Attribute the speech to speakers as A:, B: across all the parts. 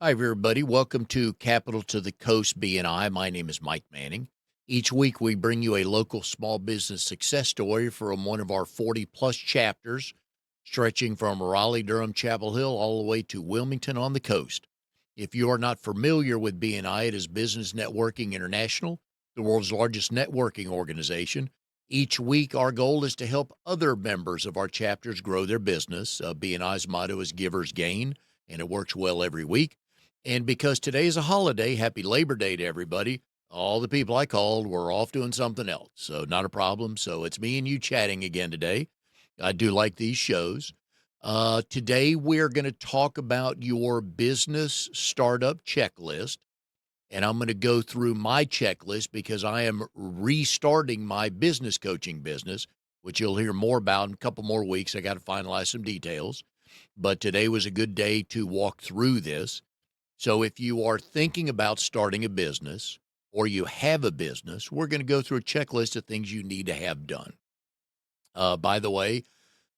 A: Hi, everybody. Welcome to Capital to the Coast BNI. My name is Mike Manning. Each week, we bring you a local small business success story from one of our 40 plus chapters, stretching from Raleigh, Durham, Chapel Hill, all the way to Wilmington on the coast. If you are not familiar with BNI, it is Business Networking International, the world's largest networking organization. Each week, our goal is to help other members of our chapters grow their business. BNI's motto is Givers Gain, and it works well every week. And because today is a holiday, happy Labor Day to everybody. All the people I called were off doing something else, so not a problem. So it's me and you chatting again today. I do like these shows. Today, we're going to talk about your business startup checklist. And I'm going to go through my checklist because I am restarting my business coaching business, which you'll hear more about in a couple more weeks. I got to finalize some details. But today was a good day to walk through this. So if you are thinking about starting a business or you have a business, we're going to go through a checklist of things you need to have done. By the way,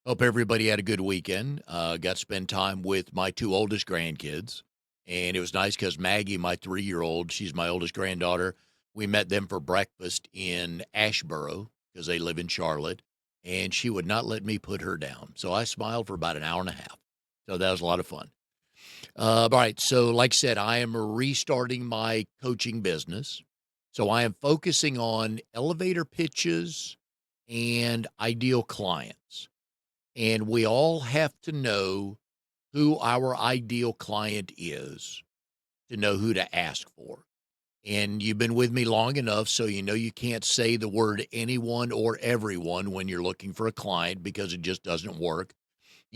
A: hope everybody had a good weekend. Got to spend time with my two oldest grandkids. And it was nice because Maggie, my 3-year-old, she's my oldest granddaughter. We met them for breakfast in Ashboro because they live in Charlotte. And she would not let me put her down. So I smiled for about an hour and a half. So that was a lot of fun. All right. So, like I said, I am restarting my coaching business. So, I am focusing on elevator pitches and ideal clients. And we all have to know who our ideal client is to know who to ask for. And you've been with me long enough, so you know you can't say the word anyone or everyone when you're looking for a client because it just doesn't work.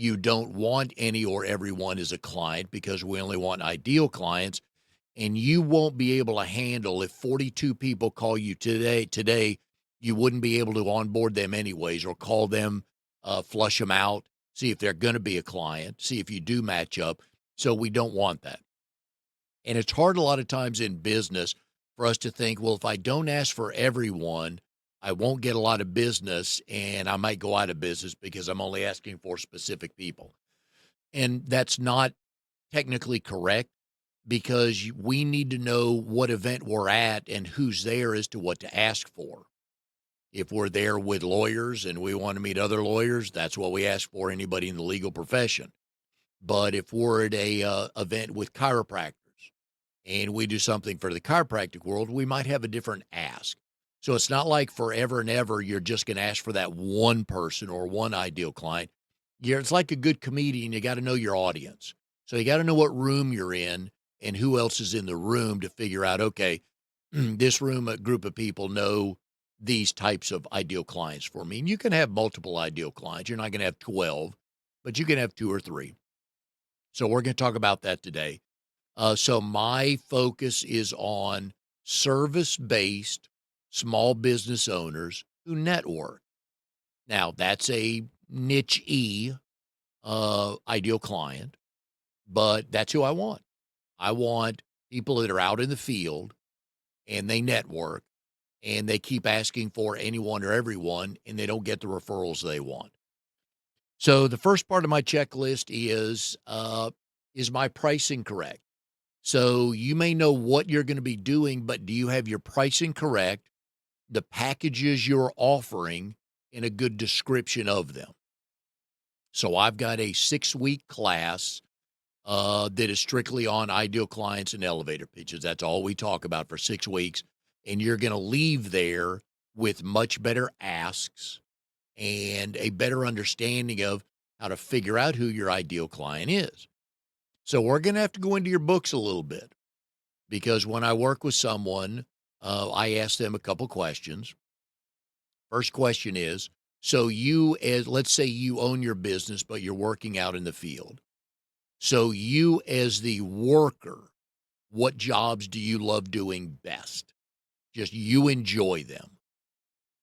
A: You don't want any or everyone as a client because we only want ideal clients. And you won't be able to handle if 42 people call you today, you wouldn't be able to onboard them anyways or call them, flush them out, see if they're going to be a client, see if you do match up. So we don't want that. And it's hard a lot of times in business for us to think, well, if I don't ask for everyone, I won't get a lot of business and I might go out of business because I'm only asking for specific people. And that's not technically correct because we need to know what event we're at and who's there as to what to ask for. If we're there with lawyers and we want to meet other lawyers, that's what we ask for, anybody in the legal profession. But if we're at a event with chiropractors and we do something for the chiropractic world, we might have a different ask. So it's not like forever and ever you're just going to ask for that one person or one ideal client. It's like a good comedian. You got to know your audience. So you got to know what room you're in and who else is in the room to figure out, okay, this room, a group of people know these types of ideal clients for me. And you can have multiple ideal clients. You're not going to have 12, but you can have 2 or 3. So we're going to talk about that today. So my focus is on service-based small business owners who network. Now, that's a niche-y ideal client, but that's who I want. I want people that are out in the field and they network and they keep asking for anyone or everyone and they don't get the referrals they want. So the first part of my checklist is my pricing correct? So you may know what you're going to be doing, but do you have your pricing correct, the packages you're offering, and a good description of them? So I've got a 6-week class that is strictly on ideal clients and elevator pitches. That's all we talk about for 6 weeks. And you're going to leave there with much better asks and a better understanding of how to figure out who your ideal client is. So we're going to have to go into your books a little bit because when I work with someone, I ask them a couple questions. First question is, so you, as let's say you own your business, but you're working out in the field. So you as the worker, what jobs do you love doing best? Just you enjoy them.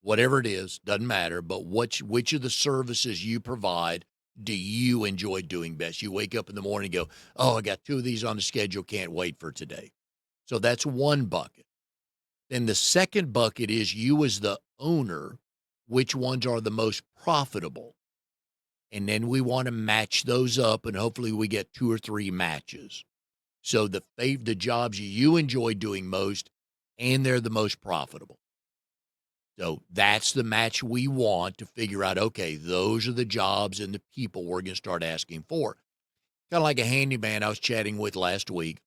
A: Whatever it is, doesn't matter, but which of the services you provide do you enjoy doing best? You wake up in the morning and go, oh, I got 2 of these on the schedule, can't wait for today. So that's one bucket. Then the second bucket is you as the owner, which ones are the most profitable? And then we want to match those up, and hopefully we get 2 or 3 matches. So the jobs you enjoy doing most, and they're the most profitable. So that's the match we want to figure out, okay, those are the jobs and the people we're going to start asking for. Kind of like a handyman I was chatting with last week.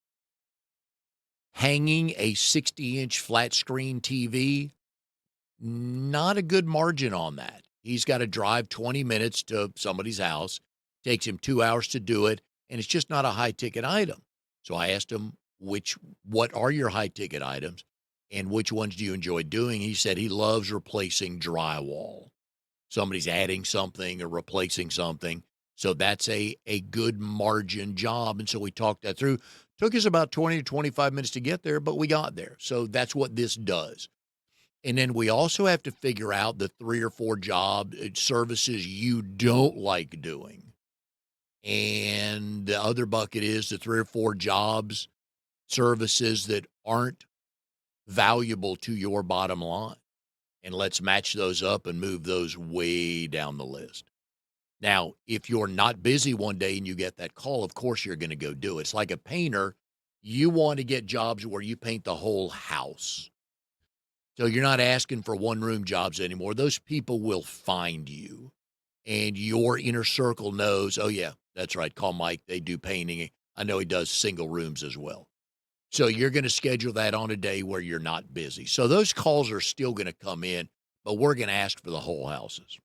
A: Hanging a 60-inch flat screen TV, not a good margin on that. He's got to drive 20 minutes to somebody's house, takes him 2 hours to do it, and it's just not a high-ticket item. So I asked him, what are your high-ticket items, and which ones do you enjoy doing? He said he loves replacing drywall. Somebody's adding something or replacing something. So that's a good margin job. And so we talked that through. Took us about 20 to 25 minutes to get there, but we got there. So that's what this does. And then we also have to figure out the 3 or 4 job services you don't like doing. And the other bucket is the 3 or 4 jobs, services that aren't valuable to your bottom line. And let's match those up and move those way down the list. Now, if you're not busy one day and you get that call, of course you're going to go do it. It's like a painter. You want to get jobs where you paint the whole house. So you're not asking for one-room jobs anymore. Those people will find you. And your inner circle knows, oh, yeah, that's right. Call Mike. They do painting. I know he does single rooms as well. So you're going to schedule that on a day where you're not busy. So those calls are still going to come in, but we're going to ask for the whole houses.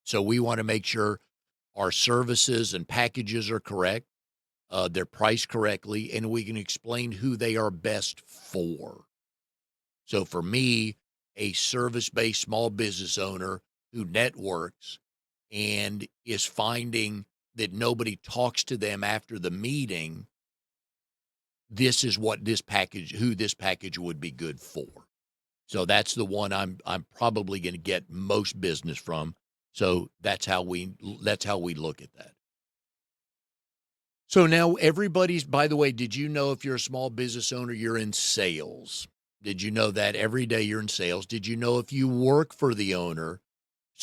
A: So we want to make sure our services and packages are correct, they're priced correctly, and we can explain who they are best for. So for me, a service-based small business owner who networks and is finding that nobody talks to them after the meeting, this is what who this package would be good for. So that's the one I'm probably going to get most business from. So that's how we look at that. So now by the way, did you know if you're a small business owner, you're in sales? Did you know that every day you're in sales? Did you know if you work for the owner,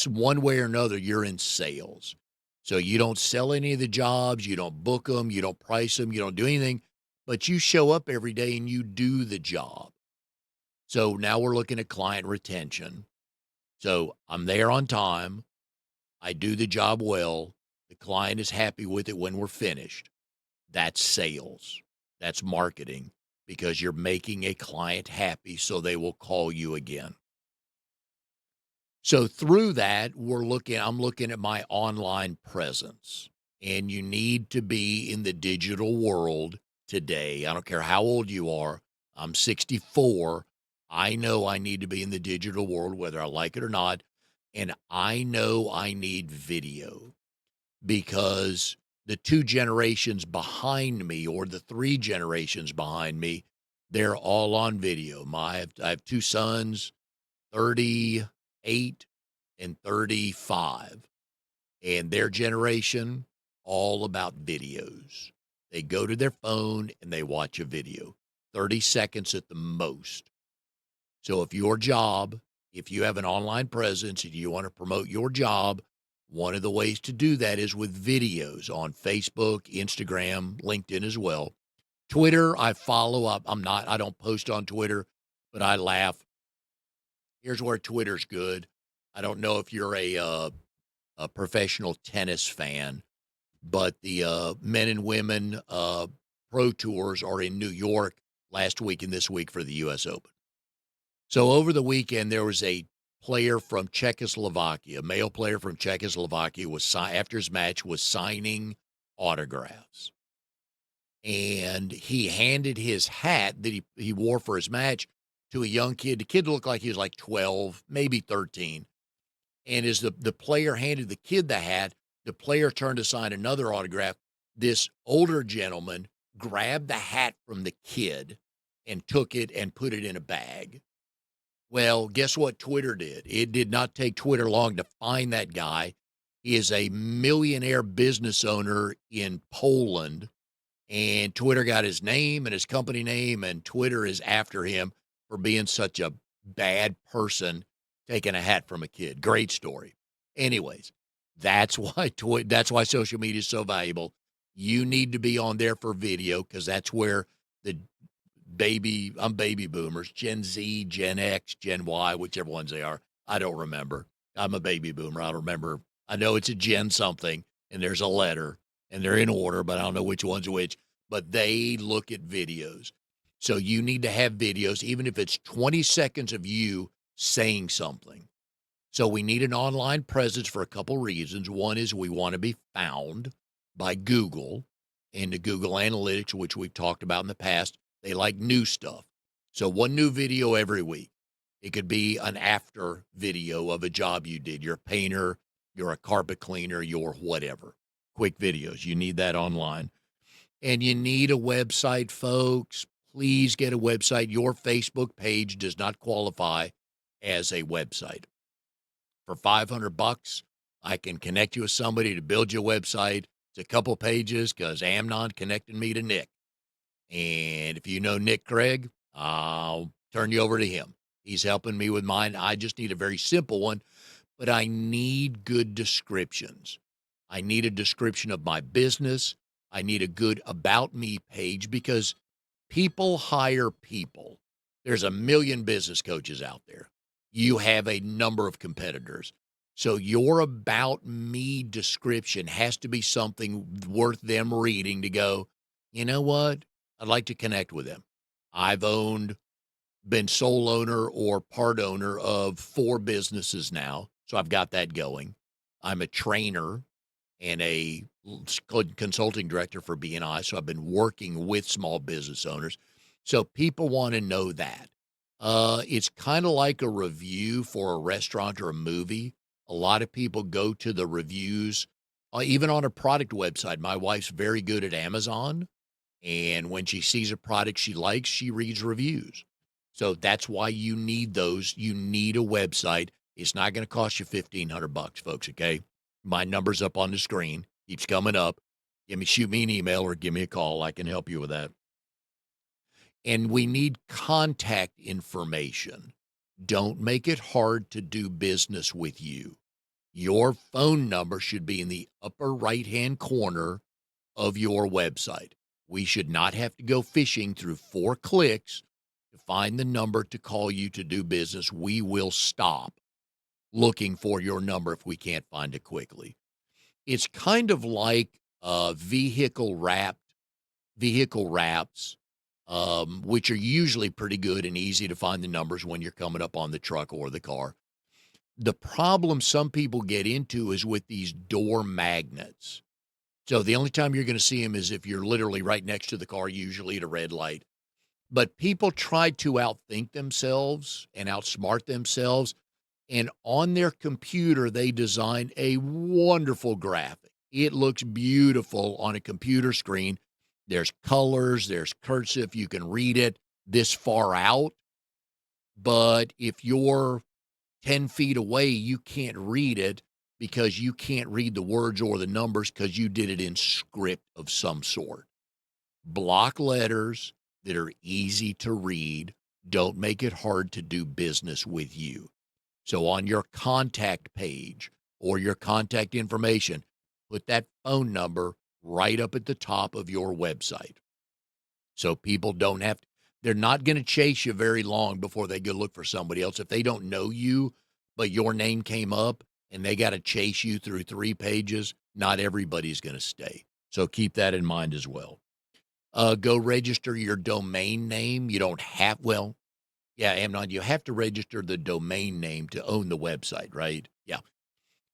A: one way or another, you're in sales? So you don't sell any of the jobs, you don't book them, you don't price them, you don't do anything, but you show up every day and you do the job. So now we're looking at client retention. So I'm there on time. I do the job well. The client is happy with it when we're finished. That's sales. That's marketing, because you're making a client happy so they will call you again. So through that, I'm looking at my online presence, and you need to be in the digital world today. I don't care how old you are. I'm 64. I know I need to be in the digital world, whether I like it or not. And I know I need video, because the 2 generations behind me, or the 3 generations behind me, they're all on video. I have 2 sons, 38 and 35, and their generation, all about videos. They go to their phone and they watch a video, 30 seconds at the most. So if you have an online presence and you want to promote your job, one of the ways to do that is with videos on Facebook, Instagram, LinkedIn as well. Twitter, I follow up. I don't post on Twitter, but I laugh. Here's where Twitter's good. I don't know if you're a professional tennis fan, but the men and women pro tours are in New York last week and this week for the U.S. Open. So over the weekend, there was a player from Czechoslovakia, a male player from Czechoslovakia, after his match was signing autographs. And he handed his hat that he wore for his match to a young kid. The kid looked like he was like 12, maybe 13. And as the player handed the kid the hat, the player turned to sign another autograph. This older gentleman grabbed the hat from the kid and took it and put it in a bag. Well, guess what Twitter did? It did not take Twitter long to find that guy. He is a millionaire business owner in Poland, and Twitter got his name and his company name, and Twitter is after him for being such a bad person taking a hat from a kid. Great story. Anyways, that's why social media is so valuable. You need to be on there for video because that's where the I'm baby boomers, Gen Z, Gen X, Gen Y, whichever ones they are. I don't remember. I'm a baby boomer. I don't remember. I know it's a Gen something and there's a letter and they're in order, but I don't know which one's which. But they look at videos. So you need to have videos, even if it's 20 seconds of you saying something. So we need an online presence for a couple reasons. One is we want to be found by Google and the Google Analytics, which we've talked about in the past. They like new stuff. So one new video every week. It could be an after video of a job you did. You're a painter, you're a carpet cleaner, you're whatever. Quick videos. You need that online. And you need a website, folks. Please get a website. Your Facebook page does not qualify as a website. For $500, I can connect you with somebody to build you a website. It's a couple pages because Amnon connected me to Nick. And if you know Nick Craig, I'll turn you over to him. He's helping me with mine. I just need a very simple one, but I need good descriptions. I need a description of my business. I need a good about me page because people hire people. There's a million business coaches out there. You have a number of competitors. So your about me description has to be something worth them reading to go, you know what? I'd like to connect with them. I've been sole owner or part owner of 4 businesses now. So I've got that going. I'm a trainer and a consulting director for BNI. So I've been working with small business owners. So people want to know that. It's kind of like a review for a restaurant or a movie. A lot of people go to the reviews, even on a product website. My wife's very good at Amazon. And when she sees a product she likes, she reads reviews. So that's why you need those. You need a website. It's not going to cost you $1,500, folks, okay? My number's up on the screen. Keeps coming up. Shoot me an email or give me a call. I can help you with that. And we need contact information. Don't make it hard to do business with you. Your phone number should be in the upper right-hand corner of your website. We should not have to go fishing through 4 clicks to find the number to call you to do business. We will stop looking for your number if we can't find it quickly. It's kind of like vehicle wraps, which are usually pretty good and easy to find the numbers when you're coming up on the truck or the car. The problem some people get into is with these door magnets. So the only time you're going to see them is if you're literally right next to the car, usually at a red light. But people try to outthink themselves and outsmart themselves. And on their computer, they design a wonderful graphic. It looks beautiful on a computer screen. There's colors, there's cursive, you can read it this far out. But if you're 10 feet away, you can't read it because you can't read the words or the numbers because you did it in script of some sort. Block letters that are easy to read. Don't make it hard to do business with you. So on your contact page or your contact information, put that phone number right up at the top of your website. So people don't have to, they're not going to chase you very long before they go look for somebody else. If they don't know you, but your name came up and they got to chase you through 3 pages, not everybody's going to stay. So keep that in mind as well. Go register your domain name. You don't have, Amnon, you have to register the domain name to own the website, right? Yeah.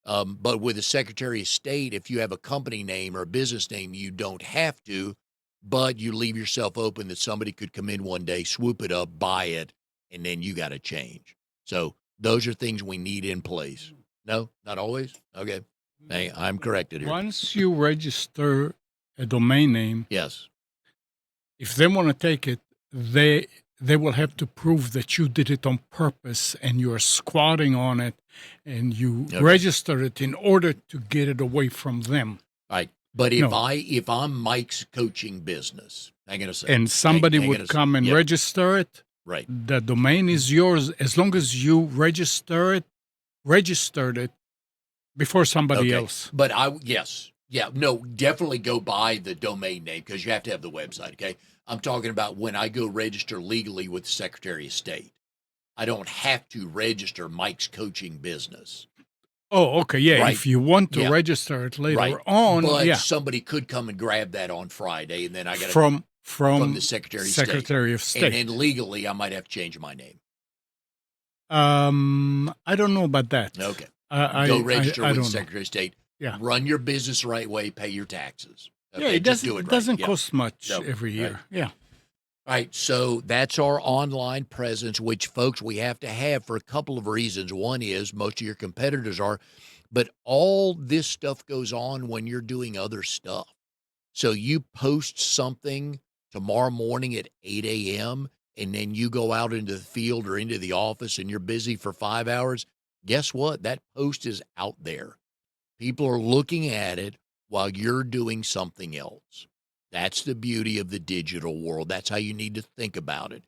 A: But with the Secretary of State, if you have a company name or a business name, you don't have to, but you leave yourself open that somebody could come in one day, swoop it up, buy it, and then you got to change. So those are things we need in place. No, not always? Okay. Hey, I'm corrected here.
B: Once you register a domain name,
A: Yes.
B: if they want to take it, they will have to prove that you did it on purpose and you're squatting on it and you register it in order to get it away from them.
A: Right. But if I'm Mike's coaching business, hang on a second.
B: And somebody would come and register it,
A: right.
B: The domain is yours as long as you registered it before somebody else.
A: But yes, Yeah, no, definitely go buy the domain name because you have to have the website. Okay. I'm talking about when I go register legally with the Secretary of State. I don't have to register Mike's coaching business.
B: Oh, okay. Yeah.
A: Right.
B: If you want to
A: Yeah.
B: register it
A: Right.
B: later on,
A: But
B: yeah.
A: somebody could come and grab that on Friday, and then I got to
B: From
A: the Secretary of State.
B: Secretary of
A: And
B: State.
A: then legally, I might have to change my name.
B: I don't know about that.
A: Okay.
B: I
A: Go register
B: I
A: with the
B: don't know.
A: Secretary of State.
B: Yeah.
A: Run your business the right way. Pay your taxes.
B: Yeah,
A: Okay.
B: it
A: Just
B: doesn't
A: do it
B: it
A: right.
B: doesn't
A: Yeah.
B: cost much
A: No,
B: every year.
A: right.
B: Yeah.
A: All right, so that's our online presence, which, folks, we have to have for a couple of reasons. One is most of your competitors are, but all this stuff goes on when you're doing other stuff. So you post something tomorrow morning at 8 a.m., and then you go out into the field or into the office and you're busy for 5 hours. Guess what? That post is out there. People are looking at it while you're doing something else. That's the beauty of the digital world. That's how you need to think about it,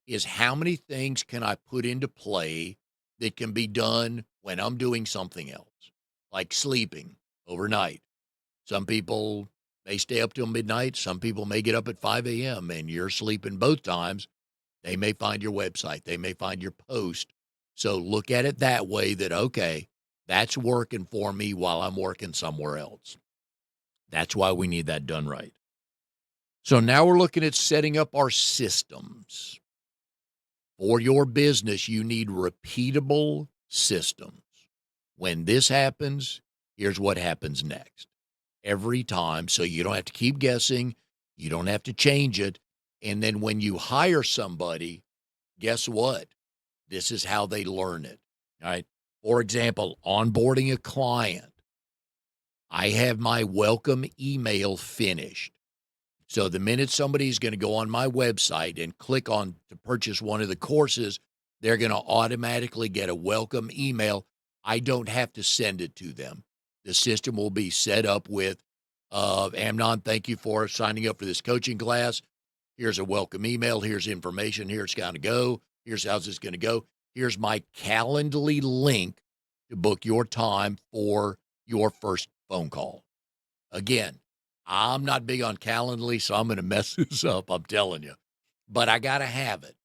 A: is how many things can I put into play that can be done when I'm doing something else, like sleeping overnight. Some people may stay up till midnight. Some people may get up at 5 a.m. and you're sleeping both times. They may find your website. They may find your post. So look at it that way that, okay, that's working for me while I'm working somewhere else. That's why we need that done right. So now we're looking at setting up our systems. For your business, you need repeatable systems. When this happens, here's what happens next. Every time, so you don't have to keep guessing. You don't have to change it. And then when you hire somebody, guess what? This is how they learn it. All right. For example, onboarding a client. I have my welcome email finished. So the minute somebody's going to go on my website and click on to purchase one of the courses, they're going to automatically get a welcome email. I don't have to send it to them. The system will be set up with, Amnon, thank you for signing up for this coaching class. Here's a welcome email. Here's information. Here's going to go. Here's how this is going to go. Here's my Calendly link to book your time for your first phone call. Again, I'm not big on Calendly, so I'm going to mess this up, I'm telling you. But I got to have it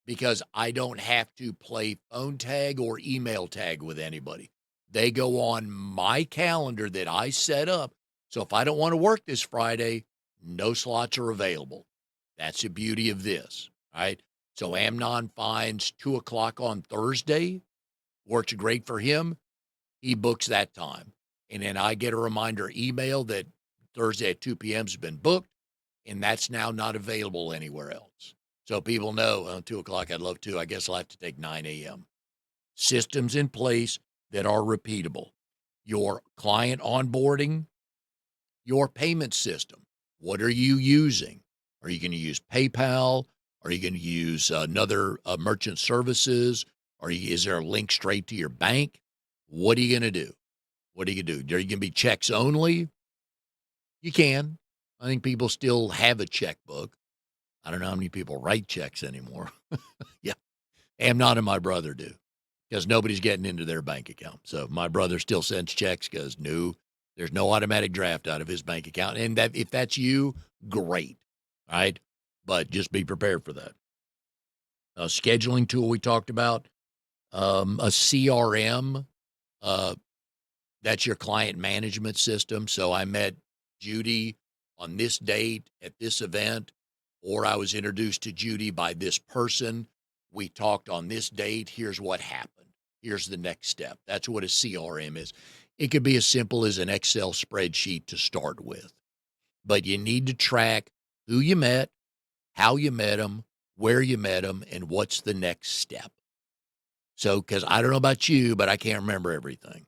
A: because I don't have to play phone tag or email tag with anybody. They go on my calendar that I set up. So if I don't want to work this Friday, no slots are available. That's the beauty of this, right? So Amnon finds 2 o'clock on Thursday, works great for him. He books that time. And then I get a reminder email that Thursday at 2 p.m. has been booked, and that's now not available anywhere else. So people know, 2 o'clock, I'd love to. I guess I'll have to take 9 a.m. Systems in place that are repeatable. Your client onboarding, your payment system. What are you using? Are you going to use PayPal? Are you going to use another merchant services? Is there a link straight to your bank? What are you going to do? What are you going to do? Are you going to be checks only? You can. I think people still have a checkbook. I don't know how many people write checks anymore. Yeah. Amnon and my brother do because nobody's getting into their bank account. So my brother still sends checks because there's no automatic draft out of his bank account. And that if that's you, great. Right. But just be prepared for that. A scheduling tool we talked about, a CRM, that's your client management system. So I met Judy on this date at this event, or I was introduced to Judy by this person. We talked on this date. Here's what happened. Here's the next step. That's what a CRM is. It could be as simple as an Excel spreadsheet to start with, but you need to track who you met, how you met them, where you met them, and what's the next step. So, because I don't know about you, but I can't remember everything.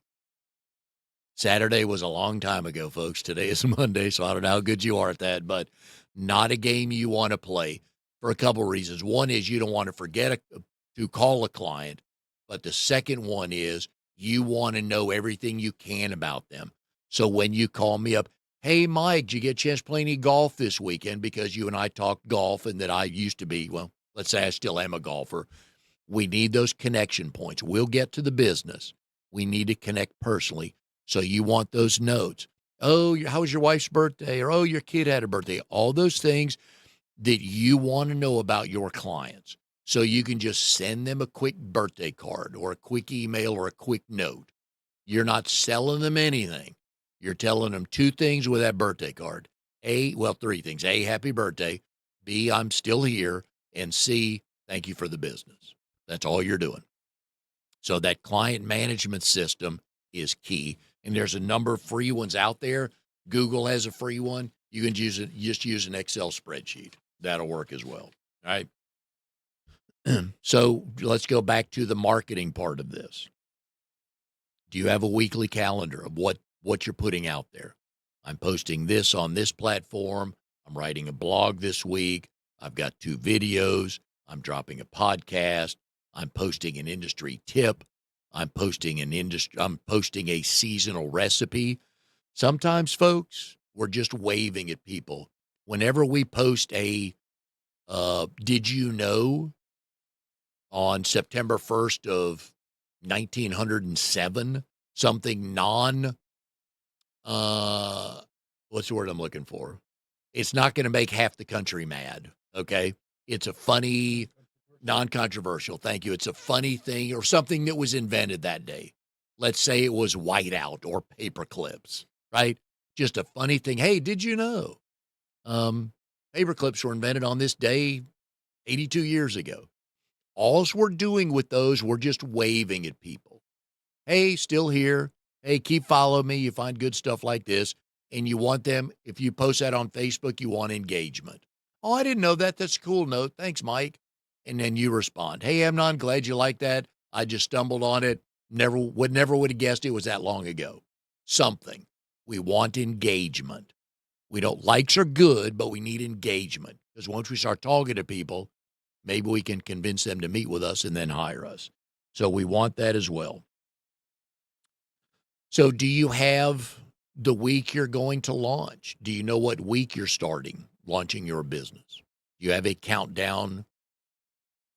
A: Saturday was a long time ago, folks. Today is Monday, so I don't know how good you are at that, but not a game you want to play for a couple of reasons. One is you don't want to forget to call a client, but the second one is you want to know everything you can about them. So when you call me up, hey, Mike, did you get a chance to play any golf this weekend? Because you and I talked golf and that I used to be, well, let's say I still am a golfer. We need those connection points. We'll get to the business. We need to connect personally. So you want those notes. Oh, how was your wife's birthday? Or, oh, your kid had a birthday. All those things that you want to know about your clients. So you can just send them a quick birthday card or a quick email or a quick note. You're not selling them anything. You're telling them two things with that birthday card. Three things. A, happy birthday. B, I'm still here. And C, thank you for the business. That's all you're doing. So that client management system is key. And there's a number of free ones out there. Google has a free one. You can use it, just use an Excel spreadsheet. That'll work as well. All right. So let's go back to the marketing part of this. Do you have a weekly calendar of what you're putting out there? I'm posting this on this platform. I'm writing a blog this week. I've got 2 videos. I'm dropping a podcast. I'm posting an industry tip. I'm posting a seasonal recipe. Sometimes, folks, we're just waving at people. Whenever we post a did you know on September 1st of 1907, something what's the word I'm looking for? It's not going to make half the country mad, okay? It's a funny, non-controversial, thank you. It's a funny thing or something that was invented that day. Let's say it was whiteout or paper clips, right? Just a funny thing. Hey, did you know? Paper clips were invented on this day 82 years ago. Alls we're doing with those, we're just waving at people. Hey, still here. Hey, keep following me. You find good stuff like this. And you want them, if you post that on Facebook, you want engagement. Oh, I didn't know that. That's a cool note. Thanks, Mike. And then you respond, hey, Amnon, glad you like that. I just stumbled on it. Never would have guessed it was that long ago. Something. We want engagement. We don't, likes are good, but we need engagement. Because once we start talking to people, maybe we can convince them to meet with us and then hire us. So we want that as well. So do you have the week you're going to launch? Do you know what week you're launching your business? Do you have a countdown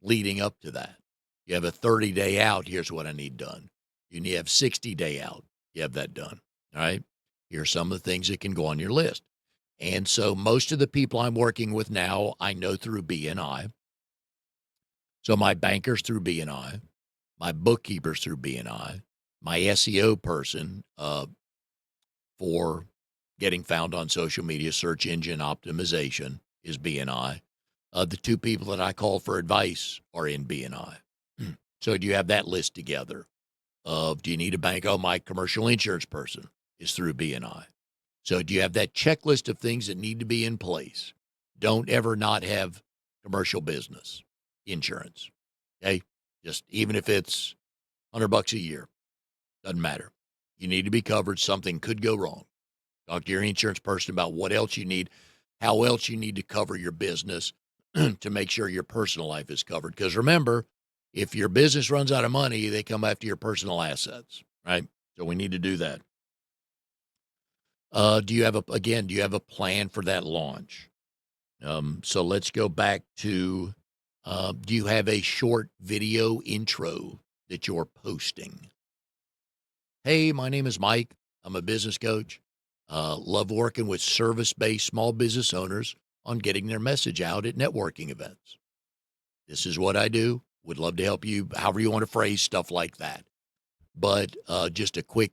A: leading up to that? You have a 30-day out. Here's what I need done. You need to have 60-day out. You have that done. All right. Here's some of the things that can go on your list. And so most of the people I'm working with now, I know through BNI. So my bankers through BNI, my bookkeepers through BNI, my SEO person for getting found on social media, search engine optimization is BNI. The 2 people that I call for advice are in BNI. So do you have that list together of, do you need a bank? Oh, my commercial insurance person is through BNI. So do you have that checklist of things that need to be in place? Don't ever not have commercial business insurance. Okay. Just even if it's $100 a year, doesn't matter. You need to be covered. Something could go wrong. Talk to your insurance person about what else you need, how else you need to cover your business to make sure your personal life is covered. Because remember, if your business runs out of money, they come after your personal assets, right? So we need to do that. Do you have a plan for that launch? So let's go back to, do you have a short video intro that you're posting? Hey, my name is Mike. I'm a business coach. Love working with service-based small business owners on getting their message out at networking events. This is what I do. Would love to help you, however you want to phrase stuff like that. But just a quick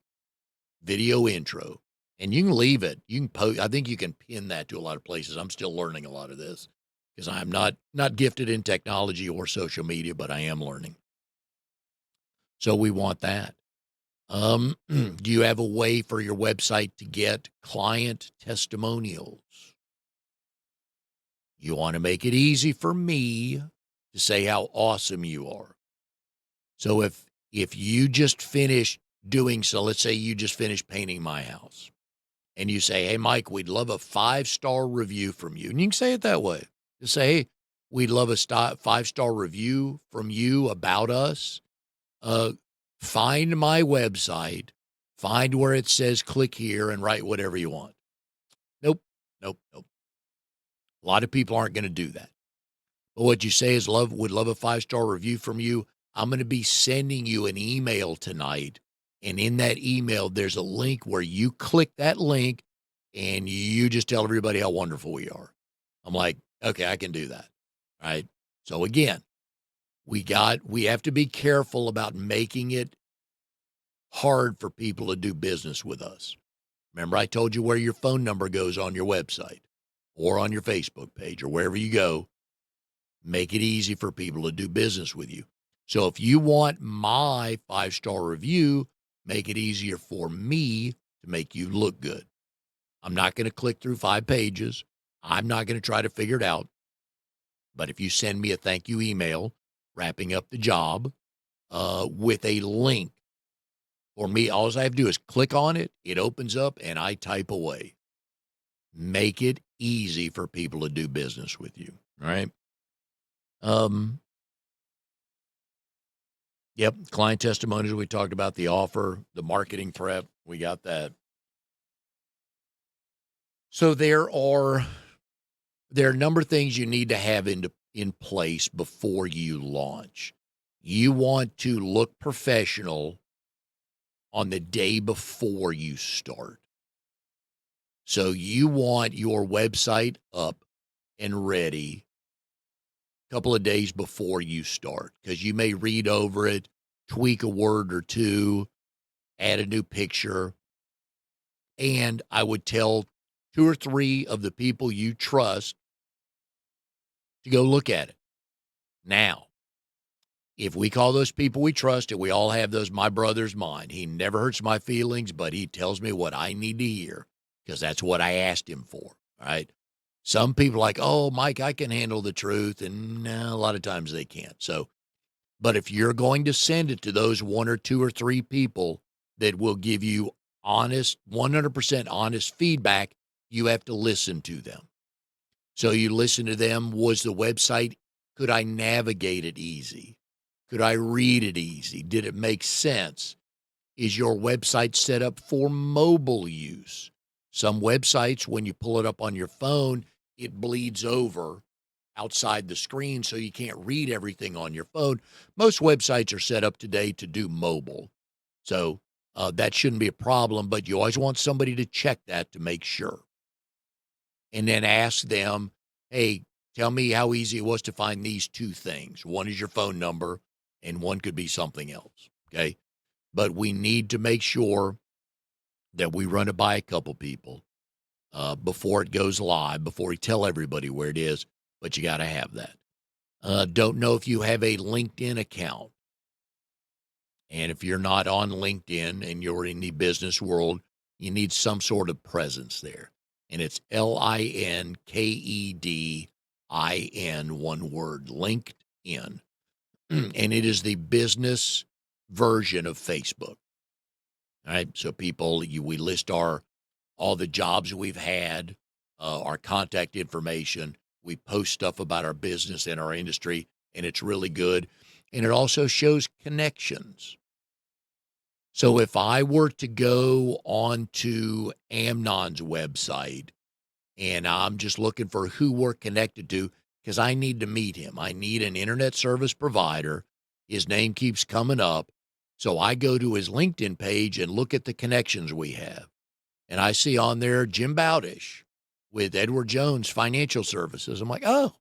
A: video intro. And you can leave it. You can post. I think you can pin that to a lot of places. I'm still learning a lot of this because I'm not gifted in technology or social media, but I am learning. So we want that. Do you have a way for your website to get client testimonials? You want to make it easy for me to say how awesome you are. So if you just finished let's say you just finished painting my house and you say, hey, Mike, we'd love a 5-star review from you. And you can say it that way. Just say, hey, we'd love a 5-star review from you about us. Find my website, find where it says click here and write whatever you want. Nope. A lot of people aren't going to do that. But what you say is would love a 5-star review from you. I'm going to be sending you an email tonight, And in that email, there's a link where you click that link and you just tell everybody how wonderful we are. I'm like, okay, I can do that. Right. So again, we have to be careful about making it hard for people to do business with us. Remember, I told you where your phone number goes on your website or on your Facebook page or wherever you go. Make it easy for people to do business with you. So if you want my 5-star review, make it easier for me to make you look good. I'm not going to click through 5 pages. I'm not going to try to figure it out. But if you send me a thank you email wrapping up the job with a link for me, all I have to do is click on it. It opens up and I type away. Make it easy for people to do business with you. All right. Yep. Client testimonials. We talked about the offer, the marketing prep. We got that. So there are a number of things you need to have in place before you launch. You want to look professional on the day before you start. So you want your website up and ready a couple of days before you start, because you may read over it, tweak a word or two, add a new picture. And I would tell 2 or 3 of the people you trust to go look at it. Now, if we call those people we trust, and we all have those, my brother's mine. He never hurts my feelings, but he tells me what I need to hear because that's what I asked him for, all right? Some people are like, oh, Mike, I can handle the truth, and a lot of times they can't. So, but if you're going to send it to those 1 or 2 or 3 people that will give you honest, 100% honest feedback, you have to listen to them. So you listen to them. Was the website, could I navigate it easy? Could I read it easy? Did it make sense? Is your website set up for mobile use? Some websites, when you pull it up on your phone, it bleeds over outside the screen so you can't read everything on your phone. Most websites are set up today to do mobile. So that shouldn't be a problem, but you always want somebody to check that to make sure. And then ask them, hey, tell me how easy it was to find these 2 things. One is your phone number, and one could be something else, okay? But we need to make sure that we run it by a couple people before it goes live, before we tell everybody where it is, but you got to have that. Don't know if you have a LinkedIn account. And if you're not on LinkedIn and you're in the business world, you need some sort of presence there. And it's LinkedIn, one word, LinkedIn. And it is the business version of Facebook. All right. So we list all the jobs we've had, our contact information. We post stuff about our business and our industry, and it's really good. And it also shows connections. So if I were to go onto Amnon's website and I'm just looking for who we're connected to, because I need to meet him. I need an internet service provider. His name keeps coming up. So I go to his LinkedIn page and look at the connections we have. And I see on there Jim Bowdish with Edward Jones Financial Services. I'm like, oh,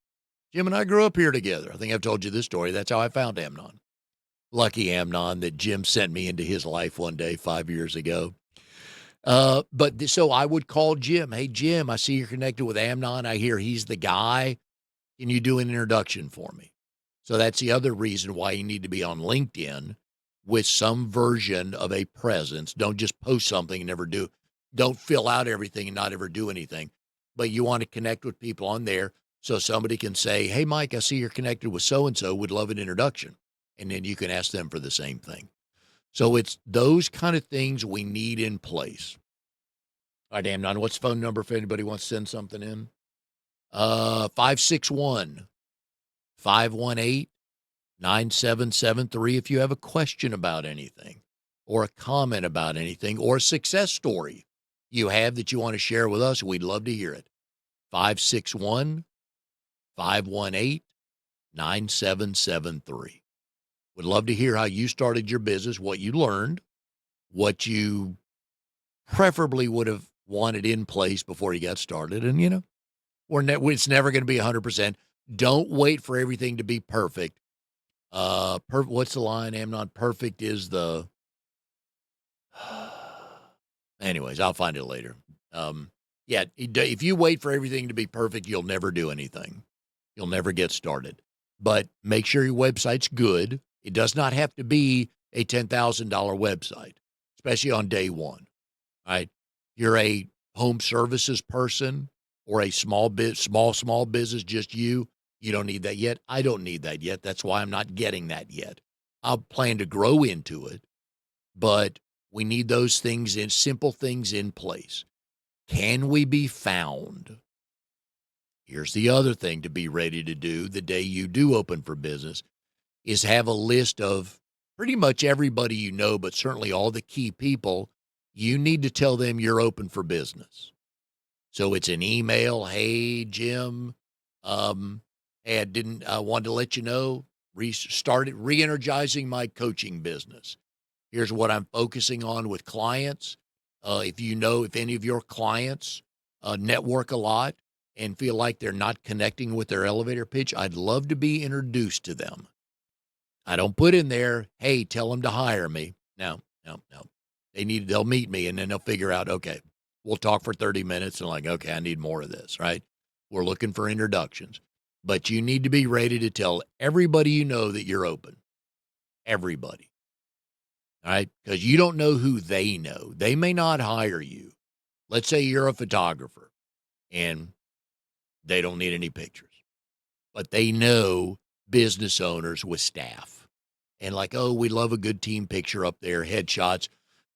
A: Jim and I grew up here together. I think I've told you this story. That's how I found Amnon. Lucky Amnon that Jim sent me into his life one day 5 years ago. So I would call Jim. Hey, Jim, I see you're connected with Amnon. I hear he's the guy. Can you do an introduction for me? So that's the other reason why you need to be on LinkedIn with some version of a presence. Don't just post something and never do. Don't fill out everything and not ever do anything. But you want to connect with people on there so somebody can say, hey, Mike, I see you're connected with so-and-so. Would love an introduction. And then you can ask them for the same thing. So it's those kind of things we need in place. All right, Amnon, what's the phone number if anybody wants to send something in? 561 518 9773 if you have a question about anything or a comment about anything or a success story you have that you want to share with us. We'd love to hear it. 561 518 9773. Would love to hear how you started your business, what you learned, what you preferably would have wanted in place before you got started. And, it's never going to be 100%. Don't wait for everything to be perfect. What's the line, Amnon? Perfect is the. Anyways, I'll find it later. Yeah, if you wait for everything to be perfect, you'll never do anything. You'll never get started. But make sure your website's good. It does not have to be a $10,000 website, especially on day one. Right? You're a home services person or a small business, just you. You don't need that yet. I don't need that yet. That's why I'm not getting that yet. I'll plan to grow into it, but we need those things simple things in place. Can we be found? Here's the other thing to be ready to do the day you do open for business is have a list of pretty much everybody you know, but certainly all the key people. You need to tell them you're open for business. So it's an email. Hey, Jim, hey, I wanted to let you know, started re-energizing my coaching business. Here's what I'm focusing on with clients. If any of your clients network a lot and feel like they're not connecting with their elevator pitch, I'd love to be introduced to them. I don't put in there, hey, tell them to hire me. No. They'll meet me and then they'll figure out, okay, we'll talk for 30 minutes and like, okay, I need more of this, right? We're looking for introductions. But you need to be ready to tell everybody you know that you're open. Everybody. All right? Because you don't know who they know. They may not hire you. Let's say you're a photographer and they don't need any pictures, but they know business owners with staff. And like, oh, we love a good team picture up there, headshots,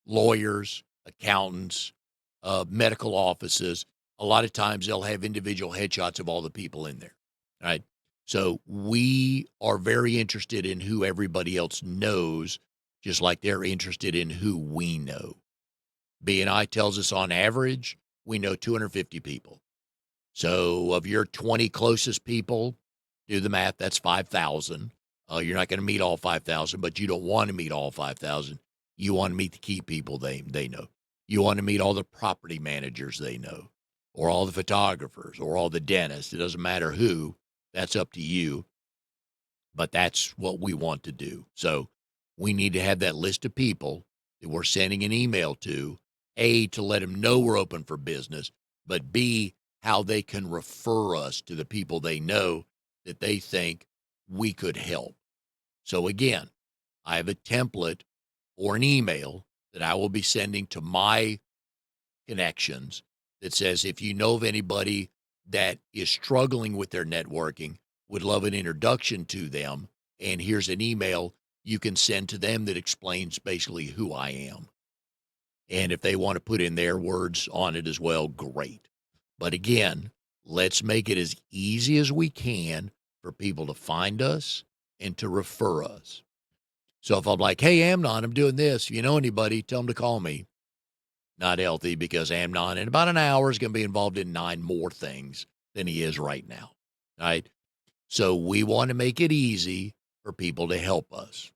A: lawyers, accountants, medical offices. A lot of times they'll have individual headshots of all the people in there, right? So we are very interested in who everybody else knows, just like they're interested in who we know. BNI tells us on average, we know 250 people. So of your 20 closest people, do the math, that's 5,000. You're not going to meet all 5,000, but you don't want to meet all 5,000. You want to meet the key people they know. You want to meet all the property managers they know, or all the photographers, or all the dentists. It doesn't matter who. That's up to you. But that's what we want to do. So we need to have that list of people that we're sending an email to, A, to let them know we're open for business, but B, how they can refer us to the people they know that they think we could help. So again, I have a template or an email that I will be sending to my connections that says, if you know of anybody that is struggling with their networking, would love an introduction to them, and here's an email you can send to them that explains basically who I am. And if they want to put in their words on it as well, great. But again, let's make it as easy as we can for people to find us and to refer us. So if I'm like, hey, Amnon, I'm doing this. If you know anybody, tell them to call me. Not healthy, because Amnon in about an hour is going to be involved in 9 more things than he is right now. Right? So we want to make it easy for people to help us.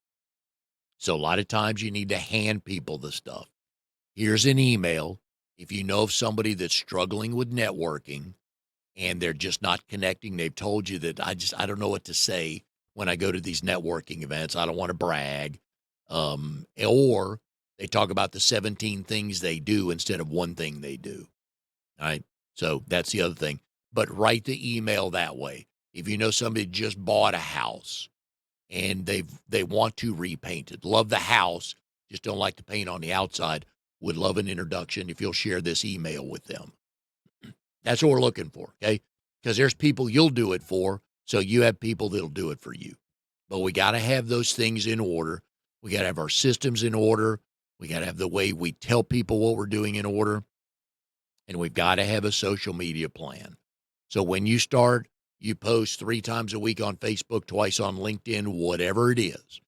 A: So a lot of times you need to hand people the stuff. Here's an email. If you know of somebody that's struggling with networking and they're just not connecting, they've told you that I don't know what to say when I go to these networking events. I don't want to brag. Or they talk about the 17 things they do instead of one thing they do. All right. So that's the other thing. But write the email that way. If you know somebody just bought a house and they want to repaint it, love the house, just don't like to paint on the outside, would love an introduction if you'll share this email with them. That's what we're looking for, okay? Because there's people you'll do it for, so you have people that'll do it for you. But we got to have those things in order. We got to have our systems in order. We got to have the way we tell people what we're doing in order. And we've got to have a social media plan. So when you start, you post 3 times a week on Facebook, twice on LinkedIn, whatever it is.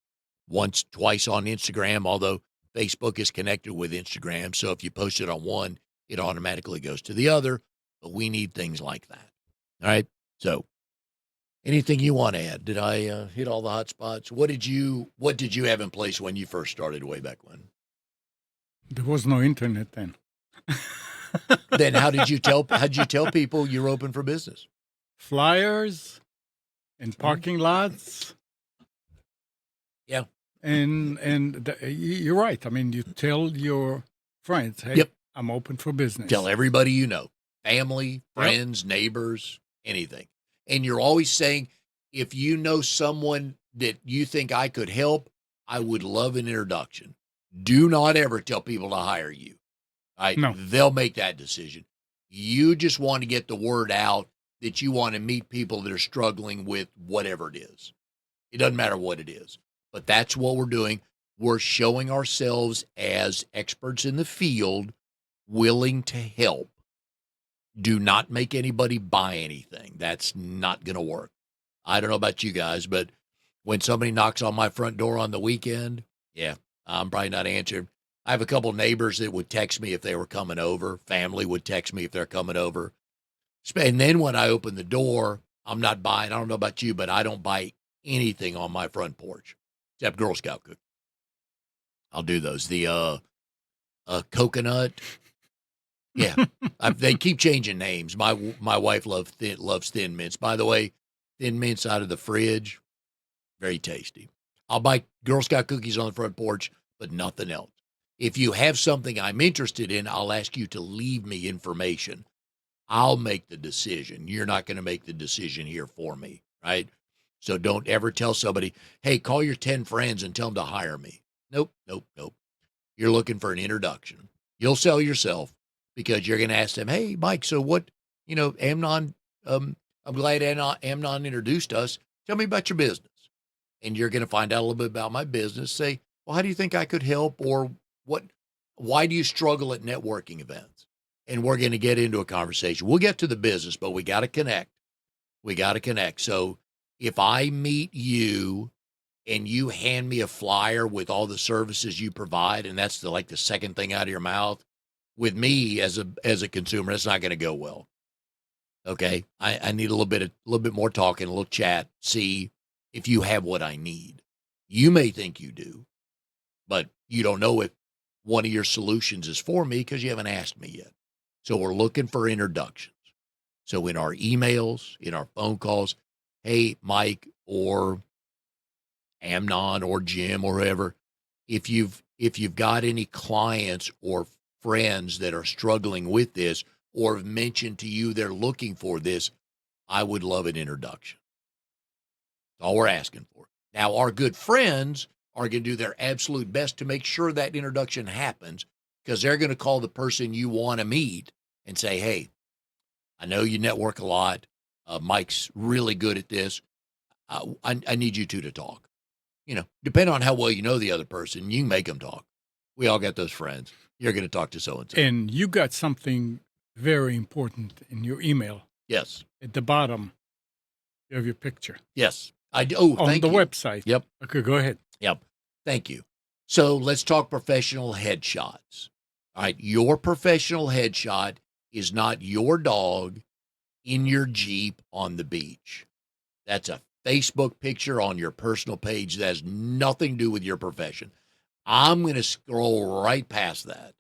A: Twice on Instagram, although Facebook is connected with Instagram. So if you post it on one, it automatically goes to the other. But we need things like that. All right. So anything you want to add? Did I hit all the hot spots? What did you have in place when you first started way back when?
B: There was no internet then.
A: Then how'd you tell people you're open for business?
B: Flyers and parking lots.
A: Yeah.
B: And you're right. I mean, you tell your friends, hey,
A: Yep.
B: I'm open for business.
A: Tell everybody you know, family, friends, neighbors, anything. And you're always saying, if you know someone that you think I could help, I would love an introduction. Do not ever tell people to hire you. Right?
B: No.
A: They'll make that decision. You just want to get the word out that you want to meet people that are struggling with whatever it is. It doesn't matter what it is, but that's what we're doing. We're showing ourselves as experts in the field, willing to help. Do not make anybody buy anything. That's not going to work. I don't know about you guys, but when somebody knocks on my front door on the weekend, yeah, I'm probably not answering. I have a couple neighbors that would text me if they were coming over. Family would text me if they're coming over. And then when I open the door, I'm not buying. I don't know about you, but I don't buy anything on my front porch except Girl Scout cookies. I'll do those. The coconut. Yeah, they keep changing names. My wife loves Thin Mints. By the way, Thin Mints out of the fridge, very tasty. I'll buy Girl Scout cookies on the front porch, but nothing else. If you have something I'm interested in, I'll ask you to leave me information. I'll make the decision. You're not going to make the decision here for me, right? So don't ever tell somebody, hey, call your 10 friends and tell them to hire me. Nope. You're looking for an introduction. You'll sell yourself because you're going to ask them, hey, Mike, so what, Amnon, I'm glad Amnon introduced us. Tell me about your business. And you're going to find out a little bit about my business. Say, well, how do you think I could help? Or why do you struggle at networking events? And we're going to get into a conversation. We'll get to the business, but we got to connect. So if I meet you and you hand me a flyer with all the services you provide, and that's the second thing out of your mouth, with me as a consumer, it's not going to go well. Okay. I need a little bit more talking, a little chat, see if you have what I need. You may think you do, but you don't know if one of your solutions is for me because you haven't asked me yet. So we're looking for introductions. So in our emails, in our phone calls, hey, Mike or Amnon or Jim or whoever, if you've got any clients or friends that are struggling with this or have mentioned to you they're looking for this, I would love an introduction. That's all we're asking for. Now, our good friends are going to do their absolute best to make sure that introduction happens because they're going to call the person you want to meet and say, hey, I know you network a lot. Mike's really good at this. I need you two to talk. Depending on how well you know the other person, you can make them talk. We all got those friends. You're going to talk to so-and-so.
B: And you got something very important in your email.
A: Yes.
B: At the bottom, you have your picture.
A: Yes. I do. Oh,
B: on the
A: you.
B: Website.
A: Yep.
B: Okay, go ahead.
A: Yep. Thank you. So let's talk professional headshots. All right. Your professional headshot is not your dog in your Jeep on the beach. That's a Facebook picture on your personal page that has nothing to do with your profession. I'm going to scroll right past that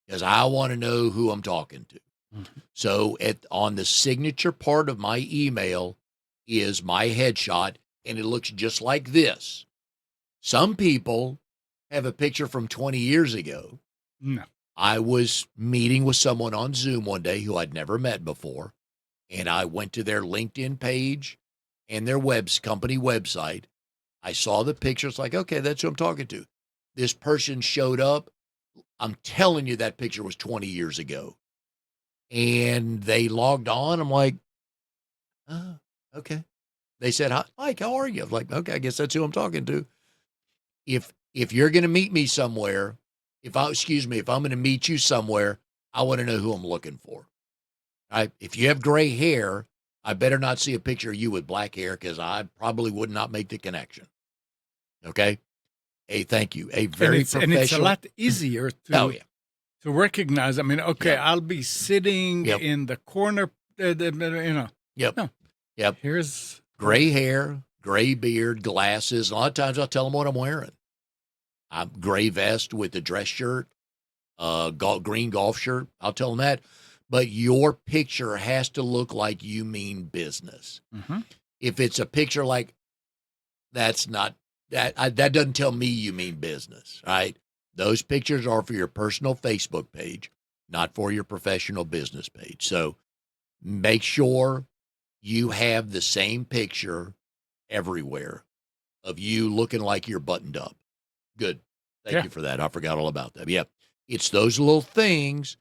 A: because I want to know who I'm talking to. Mm-hmm. So on the signature part of my email is my headshot, and it looks just like this. Some people have a picture from 20 years ago.
B: No.
A: I was meeting with someone on Zoom one day who I'd never met before, and I went to their LinkedIn page and their company website. I saw the pictures, like, okay, that's who I'm talking to. This person showed up. I'm telling you, that picture was 20 years ago. And they logged on. I'm like, oh, okay. They said, hi, Mike, how are you? I was like, okay, I guess that's who I'm talking to. If you're going to meet me somewhere, if I'm going to meet you somewhere, I want to know who I'm looking for. If you have gray hair, I better not see a picture of you with black hair because I probably would not make the connection. Okay? Hey, thank you. A very professional.
B: And it's a lot easier to recognize. I mean, okay, I'll be sitting in the corner,
A: Yep.
B: No.
A: Yep.
B: Here's
A: gray hair, gray beard, glasses. A lot of times I'll tell them what I'm wearing. I'm gray vest with a dress shirt. green golf shirt. I'll tell them that. But your picture has to look like you mean business.
B: Mm-hmm.
A: If it's a picture like that's not that doesn't tell me you mean business, right? Those pictures are for your personal Facebook page, not for your professional business page. So make sure you have the same picture everywhere of you looking like you're buttoned up. Good. Thank
B: Yeah.
A: you for that. I forgot all about that. Yeah. It's those little things.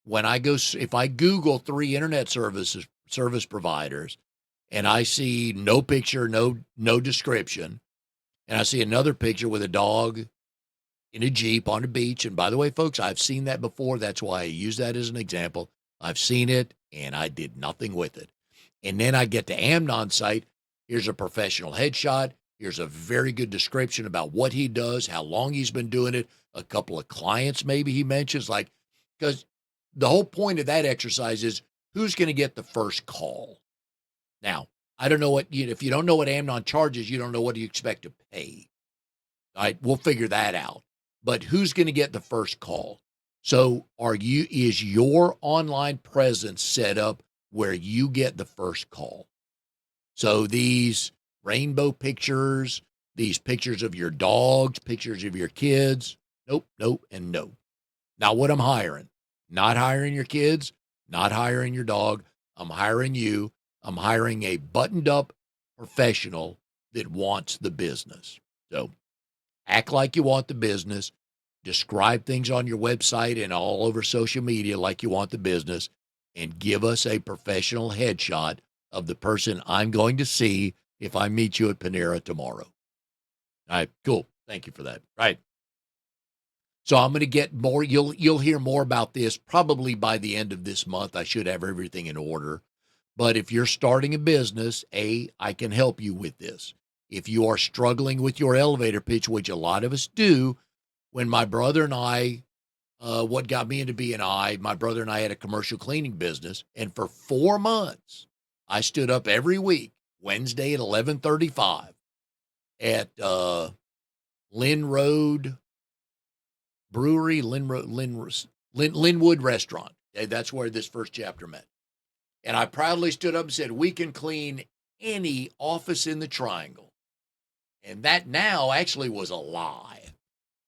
A: When I go, if I Google 3 internet service providers and I see no picture, no description, and I see another picture with a dog in a Jeep on the beach. And by the way, folks, I've seen that before. That's why I use that as an example. I've seen it and I did nothing with it. And then I get to Amnon's site. Here's a professional headshot. Here's a very good description about what he does, how long he's been doing it, a couple of clients maybe he mentions, like, because the whole point of that exercise is who's going to get the first call. Now, I don't know what, if you don't know what Amnon charges, you don't know what you expect to pay. All right, we'll figure that out. But who's going to get the first call? So is your online presence set up where you get the first call? So these rainbow pictures, these pictures of your dogs, pictures of your kids, nope, and no. Now what I'm hiring, not hiring your kids, not hiring your dog. I'm hiring you. I'm hiring a buttoned up professional that wants the business. So act like you want the business. Describe things on your website and all over social media like you want the business, and give us a professional headshot of the person I'm going to see if I meet you at Panera tomorrow. All right, cool. Thank you for that. Right. So I'm going to get more. You'll hear more about this probably by the end of this month. I should have everything in order. But if you're starting a business, I can help you with this. If you are struggling with your elevator pitch, which a lot of us do, when my brother and I, what got me into BNI, my brother and I had a commercial cleaning business, and for 4 months, I stood up every week, Wednesday at 11:35 at Lynn Road Brewery, Linwood Restaurant. Okay, that's where this first chapter met. And I proudly stood up and said, we can clean any office in the triangle. And that now actually was a lie.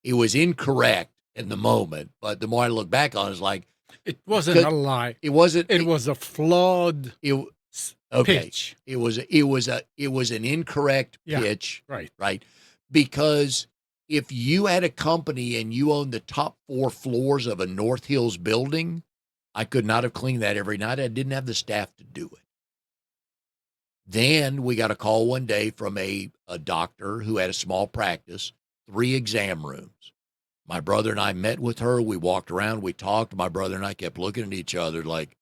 A: It was incorrect in the moment, but the more I look back on it, it's like,
B: it wasn't a lie.
A: It wasn't.
B: It was a flawed pitch.
A: It was an incorrect pitch. Right. Because if you had a company and you owned the top 4 floors of a North Hills building, I could not have cleaned that every night. I didn't have the staff to do it. Then we got a call one day from a doctor who had a small practice, 3 exam rooms. My brother and I met with her. We walked around. We talked. My brother and I kept looking at each other like,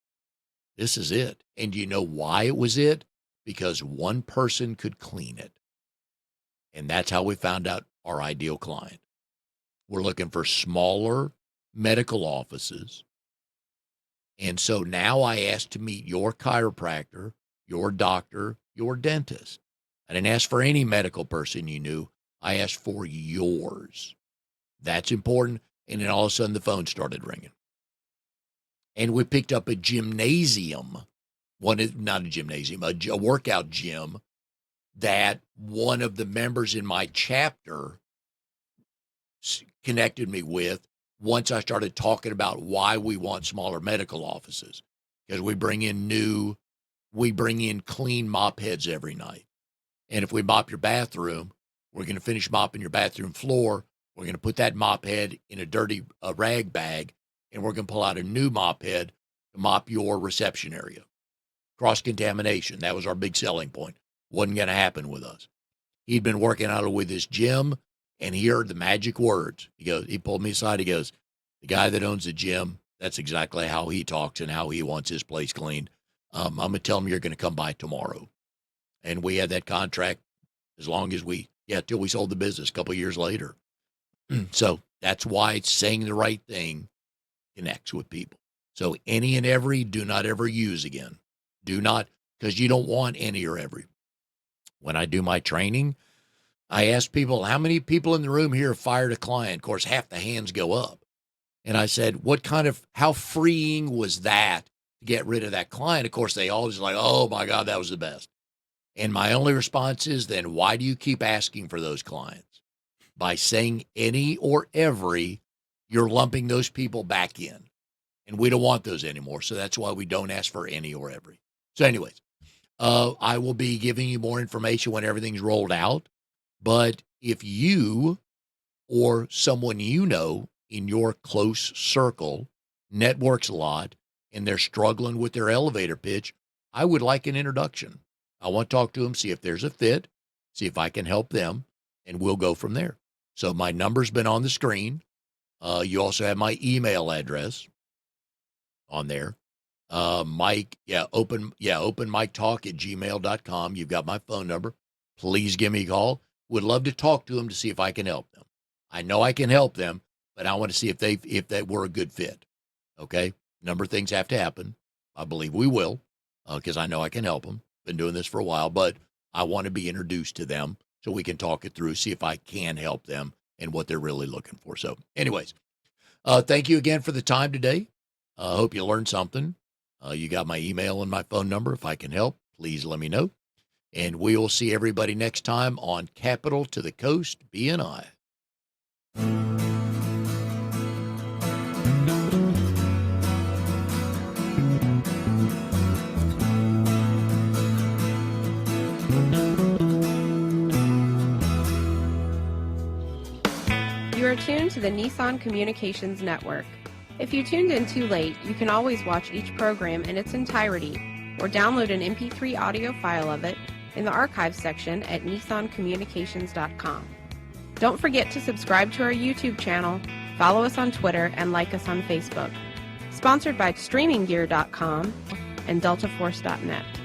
A: this is it. And you know why it was it? Because one person could clean it. And that's how we found out our ideal client. We're looking for smaller medical offices. And so now I asked to meet your chiropractor, your doctor, your dentist. I didn't ask for any medical person you knew. I asked for yours. That's important. And then all of a sudden the phone started ringing. And we picked up a gymnasium, not a gymnasium, a workout gym that one of the members in my chapter connected me with once I started talking about why we want smaller medical offices. Because we bring in clean mop heads every night. And if we mop your bathroom, we're going to finish mopping your bathroom floor. We're going to put that mop head in a dirty rag bag, and we're going to pull out a new mop head to mop your reception area. Cross-contamination, that was our big selling point. Wasn't going to happen with us. He'd been working out with his gym, and he heard the magic words. He pulled me aside. He goes, the guy that owns the gym, that's exactly how he talks and how he wants his place cleaned. I'm going to tell him you're going to come by tomorrow. And we had that contract as long as till we sold the business a couple of years later. So that's why saying the right thing connects with people. So any and every, do not ever use again. Do not, because you don't want any or every. When I do my training, I ask people, how many people in the room here have fired a client? Of course, half the hands go up. And I said, how freeing was that to get rid of that client? Of course, they always like, oh my God, that was the best. And my only response is, then why do you keep asking for those clients? By saying any or every, you're lumping those people back in. And we don't want those anymore. So that's why we don't ask for any or every. So anyways, I will be giving you more information when everything's rolled out. But if you or someone you know in your close circle networks a lot and they're struggling with their elevator pitch, I would like an introduction. I want to talk to them, see if there's a fit, see if I can help them, and we'll go from there. So my number's been on the screen. You also have my email address on there. Mike, open mic talk at gmail.com. You've got my phone number. Please give me a call. Would love to talk to them to see if I can help them. I know I can help them, but I want to see if they were a good fit. Okay. Number of things have to happen. I believe we will, because I know I can help them. Been doing this for a while, but I want to be introduced to them so we can talk it through, see if I can help them and what they're really looking for. So anyways, thank you again for the time today. I hope you learned something. You got my email and my phone number. If I can help, please let me know. And we will see everybody next time on Capital to the Coast BNI.
C: You are tuned to the Nissan Communications Network. If you tuned in too late, you can always watch each program in its entirety or download an MP3 audio file of it in the archives section at nissancommunications.com. Don't forget to subscribe to our YouTube channel, follow us on Twitter, and like us on Facebook. Sponsored by StreamingGear.com and DeltaForce.net.